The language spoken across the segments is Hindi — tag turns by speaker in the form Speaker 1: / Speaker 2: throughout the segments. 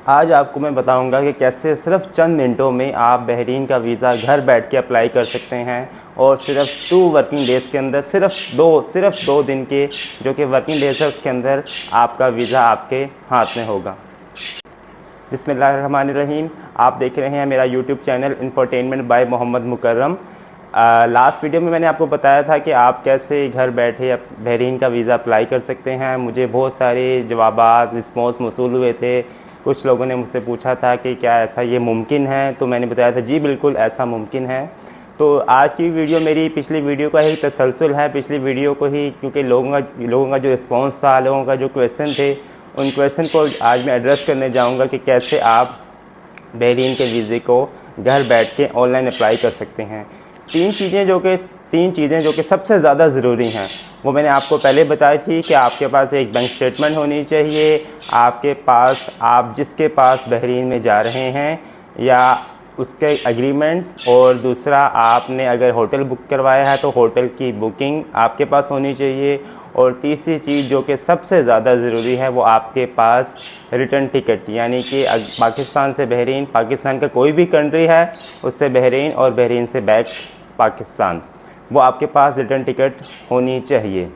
Speaker 1: आज आपको मैं बताऊंगा कि कैसे सिर्फ चंद मिनटों में आप बहरीन का वीज़ा घर बैठ के अप्लाई कर सकते हैं और सिर्फ 2 वर्किंग डेज़ के अंदर सिर्फ दो दिन के जो कि वर्किंग डेज़ है उसके अंदर आपका वीज़ा आपके हाथ में होगा। बिस्मिल्लाहिर्रहमानिर्रहीम। आप देख रहे हैं मेरा YouTube channel infotainment by Mohammad Mukarram. Last video में मैंने आपको बताया था कि आप कैसे घर बैठे बहरीन का वीज़ा अप्लाई कर सकते हैं। मुझे बहुत सारे जवाबात रिस्पॉन्स मौसूल हुए थे। कुछ लोगों ने मुझसे पूछा था कि क्या ऐसा ये मुमकिन है, तो मैंने बताया था जी बिल्कुल ऐसा मुमकिन है। तो आज की वीडियो मेरी पिछली वीडियो का ही तसलसल है, पिछली वीडियो को ही, क्योंकि लोगों का जो रिस्पॉन्स था, लोगों का जो क्वेश्चन थे, उन क्वेश्चन को आज मैं एड्रेस करने जाऊंगा कि कैसे आप बहरीन के वीज़े को घर बैठ के ऑनलाइन अप्लाई कर सकते हैं। तीन चीज़ें जो कि सबसे ज़्यादा ज़रूरी हैं वो मैंने आपको पहले बताई थी कि आपके पास एक बैंक स्टेटमेंट होनी चाहिए, आपके पास आप जिसके पास बहरीन में जा रहे हैं या उसके एग्रीमेंट, और दूसरा आपने अगर होटल बुक करवाया है तो होटल की बुकिंग आपके पास होनी चाहिए, और तीसरी चीज़ जो कि सबसे ज़्यादा ज़रूरी है वो आपके पास रिटर्न टिकट, यानी कि पाकिस्तान से बहरीन, पाकिस्तान का कोई भी कंट्री है उससे बहरीन और बहरीन से बैक पाकिस्तान, वो आपके पास रिटर्न टिकट होनी चाहिए।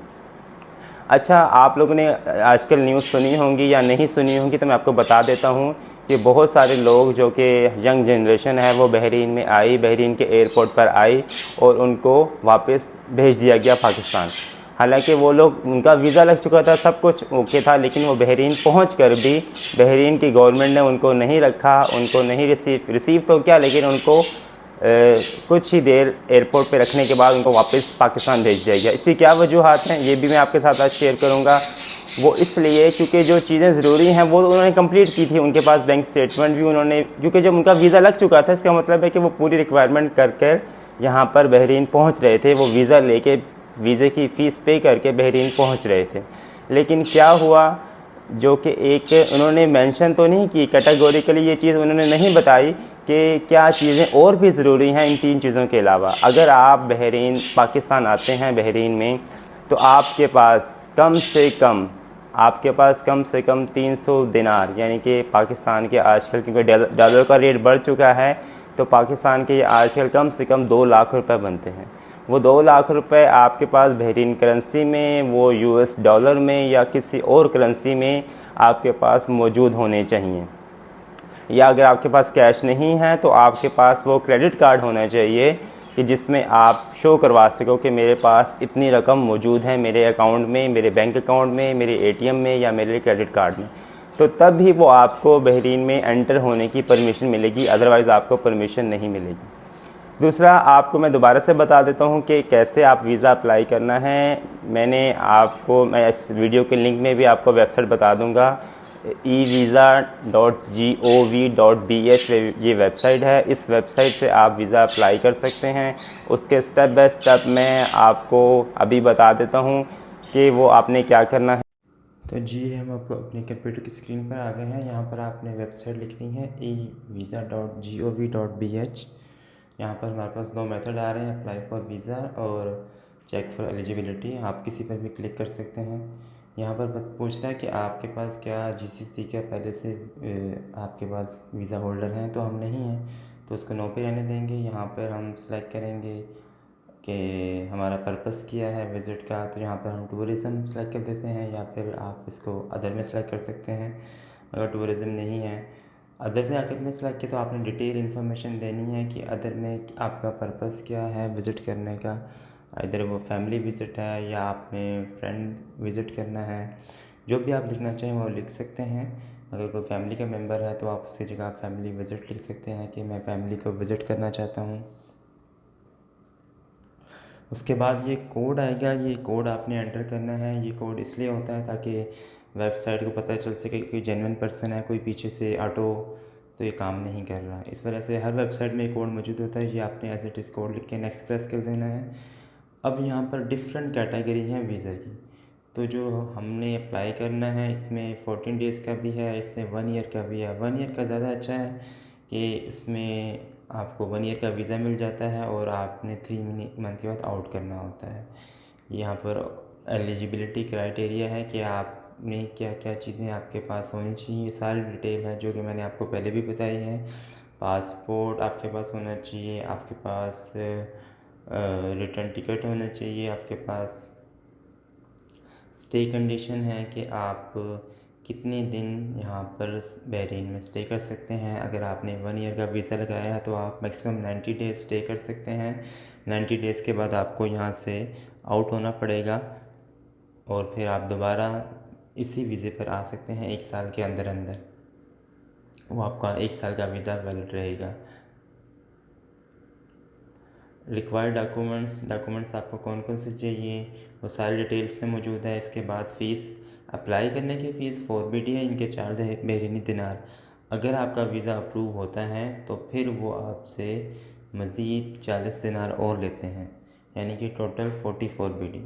Speaker 1: अच्छा, आप लोगों ने आजकल न्यूज़ सुनी होंगी या नहीं सुनी होंगी, तो मैं आपको बता देता हूँ कि बहुत सारे लोग जो कि यंग जनरेशन है वो बहरीन में आई, बहरीन के एयरपोर्ट पर आई और उनको वापस भेज दिया गया पाकिस्तान। हालांकि वो लोग, उनका वीज़ा लग चुका था, सब कुछ ओके था, लेकिन वो बहरीन पहुँच कर भी बहरीन की गवर्नमेंट ने उनको नहीं रखा, उनको नहीं रिसीव तो क्या, लेकिन उनको कुछ ही देर एयरपोर्ट पे रखने के बाद उनको वापस पाकिस्तान भेज दिया गया। इसकी क्या वजूहत हैं ये भी मैं आपके साथ आज शेयर करूंगा। वो इसलिए क्योंकि जो चीज़ें ज़रूरी हैं वो उन्होंने कंप्लीट की थी, उनके पास बैंक स्टेटमेंट भी उन्होंने, क्योंकि जब उनका वीज़ा लग चुका था इसका मतलब है कि वो पूरी रिक्वायरमेंट कर यहाँ पर बहरीन पहुँच रहे थे, वो वीज़ा लेके वीज़े की फ़ीस पे करके बहरीन पहुँच रहे थे। लेकिन क्या हुआ, जो कि एक उन्होंने मेंशन तो नहीं की कैटेगोरिकली, ये चीज़ उन्होंने नहीं बताई कि क्या चीज़ें और भी ज़रूरी हैं इन तीन चीज़ों के अलावा। अगर आप बहरीन पाकिस्तान आते हैं बहरीन में, तो आपके पास कम से कम 300 दिनार, यानी कि पाकिस्तान के आजकल, क्योंकि डॉलर का रेट बढ़ चुका है, तो पाकिस्तान के आजकल कम से कम 2 लाख रुपए बनते हैं। वो 2 लाख रुपए आपके पास बहरीन करेंसी में, वो यूएस डॉलर में या किसी और करेंसी में आपके पास मौजूद होने चाहिए। या अगर आपके पास कैश नहीं है तो आपके पास वो क्रेडिट कार्ड होना चाहिए कि जिसमें आप शो करवा सको कि मेरे पास इतनी रकम मौजूद है मेरे अकाउंट में, मेरे बैंक अकाउंट में, मेरे एटीएम में या मेरे क्रेडिट कार्ड में। तो तब ही वो आपको बहरीन में एंटर होने की परमिशन मिलेगी, अदरवाइज़ आपको परमिशन नहीं मिलेगी। दूसरा, आपको मैं दोबारा से बता देता हूँ कि कैसे आप वीज़ा अप्लाई करना है। मैं इस वीडियो के लिंक में भी आपको वेबसाइट बता दूँगा, evisa.gov.bh ये वेबसाइट है। इस वेबसाइट से आप वीज़ा अप्लाई कर सकते हैं। उसके स्टेप बाय स्टेप मैं आपको अभी बता देता हूँ कि वो आपने क्या करना है।
Speaker 2: तो जी, हम आपको अपने कंप्यूटर की स्क्रीन पर आ गए हैं। यहाँ पर आपने वेबसाइट लिखनी है evisa.gov.bh। यहाँ पर हमारे पास 2 मेथड आ रहे हैं, अप्लाई फॉर वीज़ा और चेक फॉर एलिजिबिलिटी। आप किसी पर भी क्लिक कर सकते हैं। यहाँ पर पूछ रहा है कि आपके पास क्या जीसीसी का पहले से आपके पास वीज़ा होल्डर हैं, तो हम नहीं हैं, तो उसको नो पे रहने देंगे। यहाँ पर हम सेलेक्ट करेंगे कि हमारा पर्पस क्या है विज़िट का, तो यहाँ पर हम टूरिज़म सेलेक्ट कर देते हैं, या फिर आप इसको अदर में सेलेक्ट कर सकते हैं। अगर टूरिज़म नहीं है, अदर में अगर में सेलेक्ट किया तो आपने डिटेल इन्फॉर्मेशन देनी है कि अदर में आपका पर्पस क्या है विज़िट करने का। इधर वो फैमिली विज़िट है या आपने फ्रेंड विज़िट करना है, जो भी आप लिखना चाहें वो लिख सकते हैं। अगर कोई फैमिली का मेम्बर है तो आप उसकी जगह फैमिली विज़िट लिख सकते हैं कि मैं फैमिली को विज़िट करना चाहता हूँ। उसके बाद ये कोड आएगा, ये कोड आपने एंटर करना है। ये कोड इसलिए होता है ताकि वेबसाइट को पता चल सके कि कोई जेन्युइन पर्सन है, कोई पीछे से ऑटो तो ये काम नहीं कर रहा। इस वजह से हर वेबसाइट में कोड मौजूद होता है। ये आपने एज इट इज़ कोड लिख के नेक्स्ट प्रेस कर देना है। अब यहाँ पर डिफरेंट कैटेगरी हैं वीज़ा की, तो जो हमने अप्लाई करना है इसमें 14 डेज़ का भी है, इसमें 1 ईयर का भी है। 1 ईयर का ज़्यादा अच्छा है कि इसमें आपको 1 ईयर का वीज़ा मिल जाता है और आपने 3 मंथ के बाद आउट करना होता है। यहाँ पर एलिजिबिलिटी क्राइटेरिया है कि आप में क्या क्या चीज़ें आपके पास होनी चाहिए, सारी डिटेल है जो कि मैंने आपको पहले भी बताई है। पासपोर्ट आपके पास होना चाहिए, आपके पास रिटर्न टिकट होना चाहिए, आपके पास स्टे कंडीशन है कि आप कितने दिन यहाँ पर बहरीन में स्टे कर सकते हैं। अगर आपने 1 ईयर का वीज़ा लगाया है तो आप मैक्सिमम 90 डेज़ स्टे कर सकते हैं। 90 डेज़ के बाद आपको यहाँ से आउट होना पड़ेगा और फिर आप दोबारा इसी वीज़े पर आ सकते हैं 1 साल के अंदर अंदर। वो आपका 1 साल का वीज़ा वैलिड रहेगा। रिक्वायर्ड डॉक्यूमेंट्स आपको कौन कौन से चाहिए वो सारी डिटेल्स से मौजूद है। इसके बाद फ़ीस, अप्लाई करने की फ़ीस 4BD है, इनके चार्ज है बहरीनी दिनार। अगर आपका वीज़ा अप्रूव होता है तो फिर वो आपसे मज़ीद 40 दिनार और लेते हैं, यानी कि टोटल 44BD।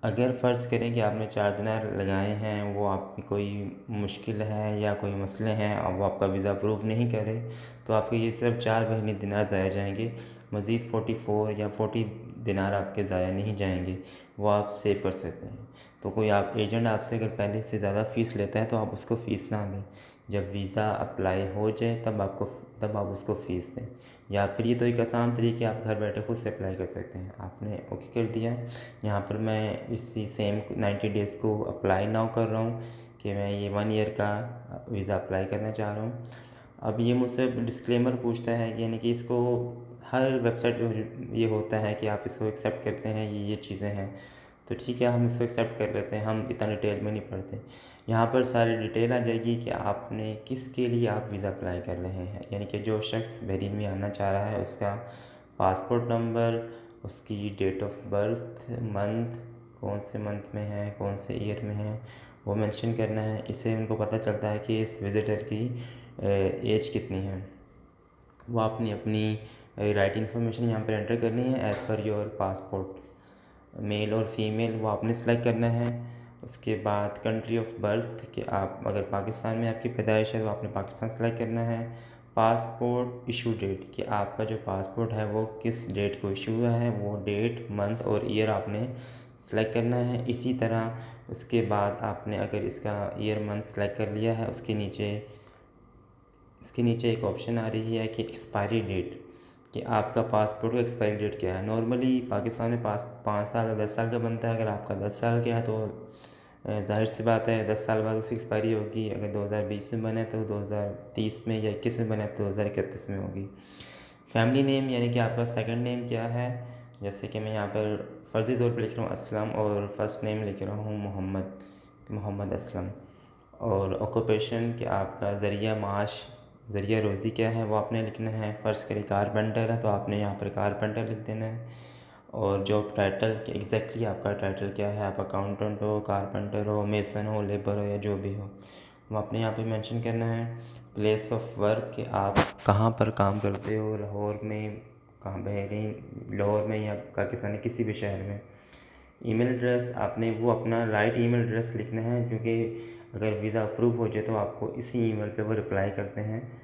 Speaker 2: अगर फ़र्ज़ करें कि आपने 4 दिनार लगाए हैं, वो आपकी कोई मुश्किल है या कोई मसले हैं और वो आपका वीज़ा अप्रूव नहीं करे तो आपके ये सिर्फ 4 बहरीनी दिनार ज़ाया जाएंगे। मज़ीद 44 या 40 दिनार आपके ज़ाया नहीं जाएंगे, वो आप सेव कर सकते हैं। तो कोई आप एजेंट आपसे अगर पहले से ज़्यादा फ़ीस लेता है तो आप उसको फ़ीस ना दें। जब वीज़ा अप्लाई हो जाए तब आप उसको फ़ीस दें। या फिर ये तो एक आसान तरीके आप घर बैठे खुद से अप्लाई कर सकते हैं। आपने ओके कर दिया। यहाँ पर मैं इसी सेम 90 डेज़ को अप्लाई नाउ कर रहा हूँ कि मैं ये 1 ईयर का वीज़ा अप्लाई करना चाह रहा हूँ। अब ये मुझसे डिस्क्लेमर पूछता है, यानी कि इसको हर वेबसाइट पे ये होता है कि आप इसको एक्सेप्ट करते हैं, ये चीज़ें हैं तो ठीक है हम इसको एक्सेप्ट कर लेते हैं, हम इतना डिटेल में नहीं पढ़ते। यहाँ पर सारी डिटेल आ जाएगी कि आपने किसके लिए आप वीज़ा अप्लाई कर रहे हैं, यानी कि जो शख्स बहरीन में आना चाह रहा है उसका पासपोर्ट नंबर, उसकी डेट ऑफ बर्थ, मंथ, कौन से मंथ में है, कौन से ईयर में है, वो मेंशन करना है। इससे उनको पता चलता है कि इस विज़िटर की एज कितनी है। वो आपने अपनी राइट इन्फॉर्मेशन यहाँ पर एंटर करनी है as per your passport, male और फीमेल वो आपने सेलेक्ट करना है। उसके बाद कंट्री ऑफ बर्थ कि आप अगर पाकिस्तान में आपकी पैदाइश है तो आपने पाकिस्तान सेलेक्ट करना है। पासपोर्ट इशू डेट कि आपका जो पासपोर्ट है वो किस डेट को इशू हुआ है, वो डेट, मंथ और ईयर आपने सेलेक्ट करना है। इसी तरह उसके बाद आपने अगर इसका ईयर मंथ सेलेक्ट कर लिया है, इसके नीचे एक ऑप्शन आ रही है कि एक्सपायरी डेट कि आपका पासपोर्ट का एक्सपायरी डेट क्या है। नॉर्मली पाकिस्तान में 5 साल या 10 साल का बनता है। अगर आपका 10 साल का है तो ज़ाहिर सी बात है 10 साल बाद उसकी एक्सपायरी होगी। अगर 2020 में बने तो 2030 में या 21 में बने तो 2031 में होगी। फैमिली नेम यानी कि आपका सेकंड नेम क्या है, जैसे कि मैं यहाँ पर फ़र्ज़ी तौर पर लिख रहा हूँ असलम और फ़र्स्ट नेम लिख रहा हूँ मोहम्मद असलम। और ऑक्यूपेशन कि आपका ज़रिया रोज़ी क्या है वो आपने लिखना है। फ़र्ज़ करें कारपेंटर है तो आपने यहाँ पर कारपेंटर लिख देना है। और जॉब टाइटल कि एग्जैक्टली आपका टाइटल क्या है, आप अकाउंटेंट हो, कारपेंटर हो, मेसन हो, लेबर हो या जो भी हो वो आपने यहाँ पे मेंशन करना है। प्लेस ऑफ वर्क कि आप कहाँ पर काम करते हो, लाहौर में, कहाँ बहरीन, लाहौर में या पाकिस्तान के किसी भी शहर में। ईमेल एड्रेस आपने वो अपना राइट ईमेल एड्रेस लिखना है, क्योंकि अगर वीज़ा अप्रूव हो जाए तो आपको इसी ईमेल पे वो रिप्लाई करते हैं।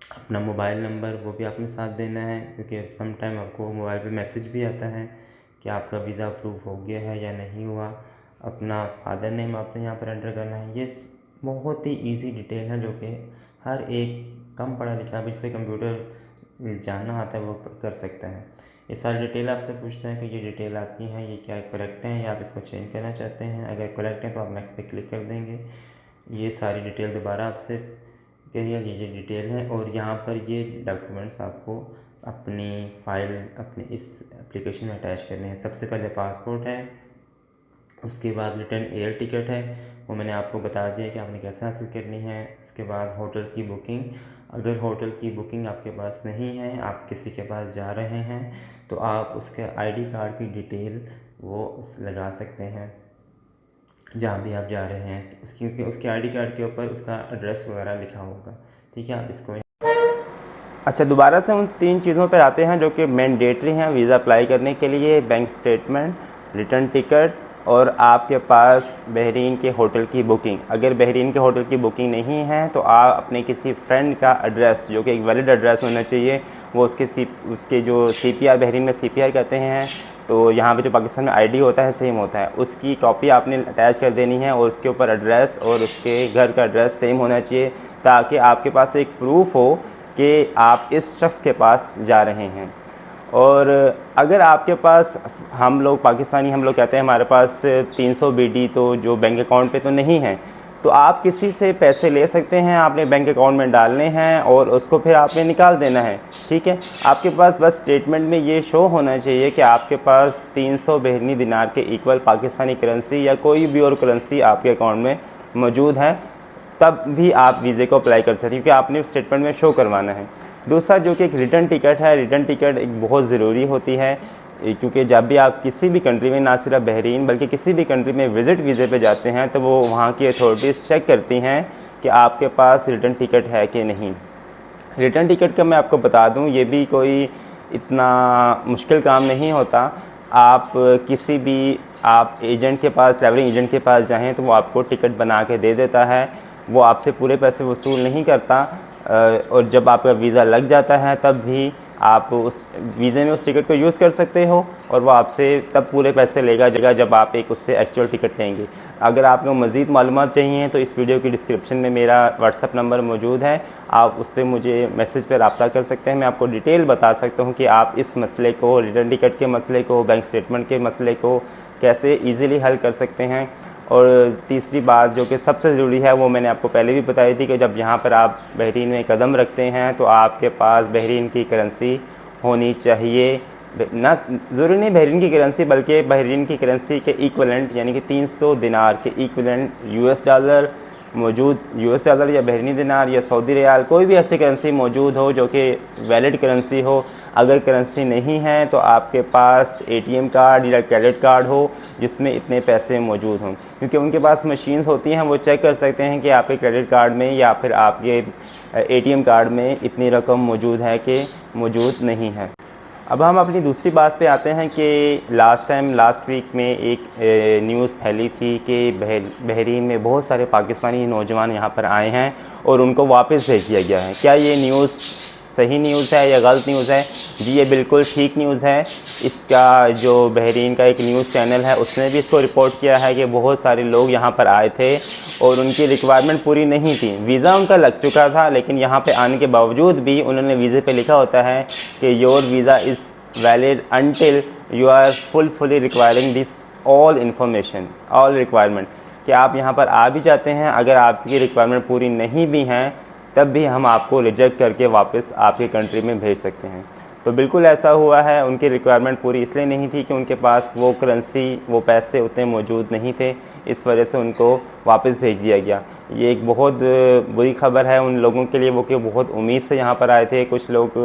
Speaker 2: अपना मोबाइल नंबर वो भी आपने साथ देना है, क्योंकि सम टाइम आपको मोबाइल पे मैसेज भी आता है कि आपका वीज़ा अप्रूव हो गया है या नहीं हुआ। अपना फादर नेम आपने यहाँ पर एंटर करना है। ये बहुत ही इजी डिटेल है जो कि हर एक कम पढ़ा लिखा भी जिससे कंप्यूटर जानना आता है वो कर सकता है। ये सारी डिटेल आपसे पूछता है कि ये डिटेल आपकी है, ये क्या करेक्ट है या आप इसको चेंज करना चाहते हैं। अगर करेक्ट है तो आप नेक्स्ट पे क्लिक कर देंगे। ये सारी डिटेल दोबारा आपसे कहिए ये डिटेल है। और यहाँ पर ये डॉक्यूमेंट्स आपको अपनी फ़ाइल अपनी इस एप्लीकेशन में अटैच करने हैं। सबसे पहले पासपोर्ट है, उसके बाद रिटर्न एयर टिकट है, वो मैंने आपको बता दिया कि आपने कैसे हासिल करनी है। उसके बाद होटल की बुकिंग, अगर होटल की बुकिंग आपके पास नहीं है, आप किसी के पास जा रहे हैं तो आप उसके आईडी कार्ड की डिटेल वो लगा सकते हैं जहाँ भी आप जा रहे हैं उसके आईडी कार्ड के ऊपर उसका एड्रेस वगैरह लिखा होगा। ठीक है, आप इसको
Speaker 1: अच्छा, दोबारा से उन 3 चीज़ों पर आते हैं जो कि मैंडेटरी हैं वीज़ा अप्लाई करने के लिए। बैंक स्टेटमेंट, रिटर्न टिकट और आपके पास बहरीन के होटल की बुकिंग। अगर बहरीन के होटल की बुकिंग नहीं है तो आप अपने किसी फ्रेंड का एड्रेस जो कि एक वैलिड एड्रेस होना चाहिए, वो उसके जो CPR बहरीन में CPR कहते हैं, तो यहाँ पे जो पाकिस्तान में आईडी होता है सेम होता है, उसकी कॉपी आपने अटैच कर देनी है और उसके ऊपर एड्रेस और उसके घर का एड्रेस सेम होना चाहिए, ताकि आपके पास एक प्रूफ हो कि आप इस शख्स के पास जा रहे हैं। और अगर आपके पास, हम लोग पाकिस्तानी हम लोग कहते हैं हमारे पास 300 BD तो जो बैंक अकाउंट पे तो नहीं है, तो आप किसी से पैसे ले सकते हैं, आपने बैंक अकाउंट में डालने हैं और उसको फिर आपने निकाल देना है, ठीक है। आपके पास बस स्टेटमेंट में ये शो होना चाहिए कि आपके पास 300 बहरीनी दिनार के इक्वल पाकिस्तानी करेंसी या कोई भी और करेंसी आपके अकाउंट में मौजूद है, तब भी आप वीज़े को अप्लाई कर सकते हैं, क्योंकि आपने स्टेटमेंट में शो करवाना है। दूसरा जो कि एक रिटर्न टिकट है, रिटर्न टिकट एक बहुत ज़रूरी होती है, क्योंकि जब भी आप किसी भी कंट्री में, ना सिर्फ बहरीन बल्कि किसी भी कंट्री में विज़िट वीज़े पे जाते हैं, तो वो वहाँ की अथॉरिटीज़ चेक करती हैं कि आपके पास रिटर्न टिकट है कि नहीं। रिटर्न टिकट का मैं आपको बता दूं, ये भी कोई इतना मुश्किल काम नहीं होता। आप किसी भी आप एजेंट के पास, ट्रैवलिंग एजेंट के पास जाएँ तो वो आपको टिकट बना के दे देता है, वो आपसे पूरे पैसे वसूल नहीं करता। और जब आपका वीज़ा लग जाता है तब भी आप उस वीज़े में उस टिकट को यूज़ कर सकते हो और वो आपसे तब पूरे पैसे लेगा जब आप एक उससे एक्चुअल टिकट लेंगे। अगर आपको मज़ीद मालूमात चाहिए तो इस वीडियो की डिस्क्रिप्शन में मेरा व्हाट्सअप नंबर मौजूद है, आप उस पर मुझे मैसेज पर रब्ता कर सकते हैं। मैं आपको डिटेल बता सकता हूँ कि आप इस मसले को, रिटर्न टिकट के मसले को, बैंक स्टेटमेंट के मसले को कैसे ईज़िली हल कर सकते हैं। और तीसरी बात जो कि सबसे ज़रूरी है, वो मैंने आपको पहले भी बताई थी कि जब यहाँ पर आप बहरीन में कदम रखते हैं तो आपके पास बहरीन की करेंसी होनी चाहिए, ना ज़रूरी नहीं बहरीन की करेंसी बल्कि बहरीन की करेंसी के इक्विवेलेंट, यानी कि 300 दिनार के इक्विवेलेंट US डॉलर मौजूद, US डॉलर या बहरीनी दिनार या सऊदी रियाल, कोई भी ऐसी करेंसी मौजूद हो जो कि वैलिड करेंसी हो। अगर करेंसी नहीं है तो आपके पास ATM कार्ड या क्रेडिट कार्ड हो जिसमें इतने पैसे मौजूद हों, क्योंकि उनके पास मशीन्स होती हैं, वो चेक कर सकते हैं कि आपके क्रेडिट कार्ड में या फिर आपके ATM कार्ड में इतनी रकम मौजूद है कि मौजूद नहीं है। अब हम अपनी दूसरी बात पे आते हैं कि लास्ट वीक में एक न्यूज़ फैली थी कि बहरीन में बहुत सारे पाकिस्तानी नौजवान यहाँ पर आए हैं और उनको वापस भेज दिया गया है। क्या ये न्यूज़ सही न्यूज़ है या गलत न्यूज़ है? जी ये बिल्कुल ठीक न्यूज़ है। इसका जो बहरीन का एक न्यूज़ चैनल है उसने भी इसको रिपोर्ट किया है कि बहुत सारे लोग यहाँ पर आए थे और उनकी रिक्वायरमेंट पूरी नहीं थी, वीज़ा उनका लग चुका था, लेकिन यहाँ पे आने के बावजूद भी उन्होंने वीज़े पे लिखा होता है कि your visa is valid until you are fully requiring this all information, all requirement, कि आप यहाँ पर आ भी जाते हैं, अगर आपकी रिक्वायरमेंट पूरी नहीं भी हैं तब भी हम आपको रिजेक्ट करके वापस आपके कंट्री में भेज सकते हैं। तो बिल्कुल ऐसा हुआ है। उनकी रिक्वायरमेंट पूरी इसलिए नहीं थी कि उनके पास वो करेंसी, वो पैसे उतने मौजूद नहीं थे, इस वजह से उनको वापस भेज दिया गया। ये एक बहुत बुरी खबर है उन लोगों के लिए, वो कि बहुत उम्मीद से यहाँ पर आए थे। कुछ लोग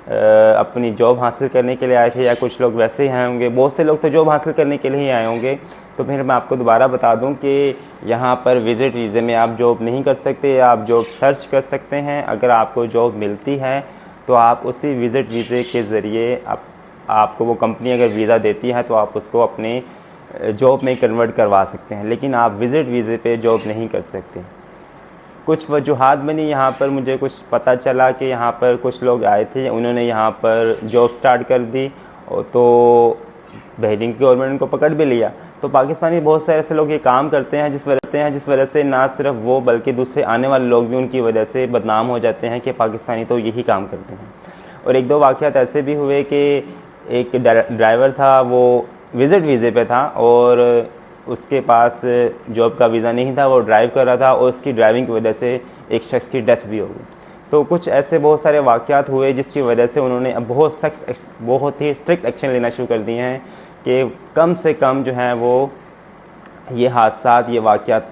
Speaker 1: अपनी जॉब हासिल करने के लिए आए थे या कुछ लोग वैसे ही आए होंगे, बहुत से लोग तो जॉब हासिल करने के लिए ही आए होंगे। तो फिर मैं आपको दोबारा बता दूं कि यहाँ पर विज़िट वीज़े में आप जॉब नहीं कर सकते, आप जॉब सर्च कर सकते हैं। अगर आपको जॉब मिलती है तो आप उसी विज़िट वीज़े के ज़रिए आपको वो कंपनी अगर वीज़ा देती है तो आप उसको अपने जॉब में कन्वर्ट करवा सकते हैं, लेकिन आप विज़िट वीज़े पे जॉब नहीं कर सकते। कुछ वजूहात बनी यहाँ पर, मुझे कुछ पता चला कि यहाँ पर कुछ लोग आए थे, उन्होंने यहाँ पर जॉब स्टार्ट कर दी तो बहरीन की गवर्नमेंट उनको पकड़ भी लिया। तो पाकिस्तानी बहुत सारे ऐसे लोग ये काम करते हैं जिस वजह से ना सिर्फ वो बल्कि दूसरे आने वाले लोग भी उनकी वजह से बदनाम हो जाते हैं कि पाकिस्तानी तो यही काम करते हैं। और एक दो वाक़यात ऐसे भी हुए कि एक ड्राइवर था, वो विज़िट वीज़े पे था और उसके पास जॉब का वीज़ा नहीं था, वो ड्राइव कर रहा था और उसकी ड्राइविंग की वजह से एक शख्स की डेथ भी हो गई। तो कुछ ऐसे बहुत सारे वाक़यात हुए जिसकी वजह से उन्होंने अब बहुत ही स्ट्रिक्ट एक्शन लेना शुरू कर दिए हैं कि कम से कम जो है वो ये हादसात, ये वाक़यात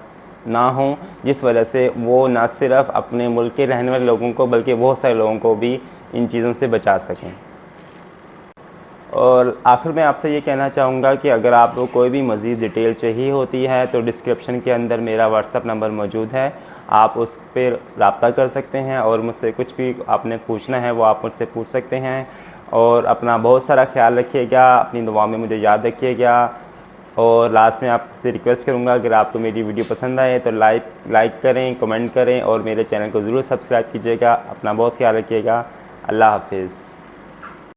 Speaker 1: ना हों, जिस वजह से वो ना सिर्फ अपने मुल्क के रहने वाले लोगों को बल्कि बहुत सारे लोगों को भी इन चीज़ों से बचा सकें। और आखिर में आपसे ये कहना चाहूँगा कि अगर आपको कोई भी मज़ीद डिटेल चाहिए होती है तो डिस्क्रिप्शन के अंदर मेरा व्हाट्सअप नंबर मौजूद है, आप उस पर रब्ता कर सकते हैं और मुझसे कुछ भी आपने पूछना है वो आप मुझसे पूछ सकते हैं। और अपना बहुत सारा ख्याल रखिएगा, अपनी दुआ में मुझे याद रखिएगा। और लास्ट में आपसे रिक्वेस्ट करूँगा, अगर आपको मेरी वीडियो पसंद आए तो लाइक करें, कमेंट करें और मेरे चैनल को ज़रूर सब्सक्राइब कीजिएगा। अपना बहुत ख्याल रखिएगा। अल्लाह हाफिज़।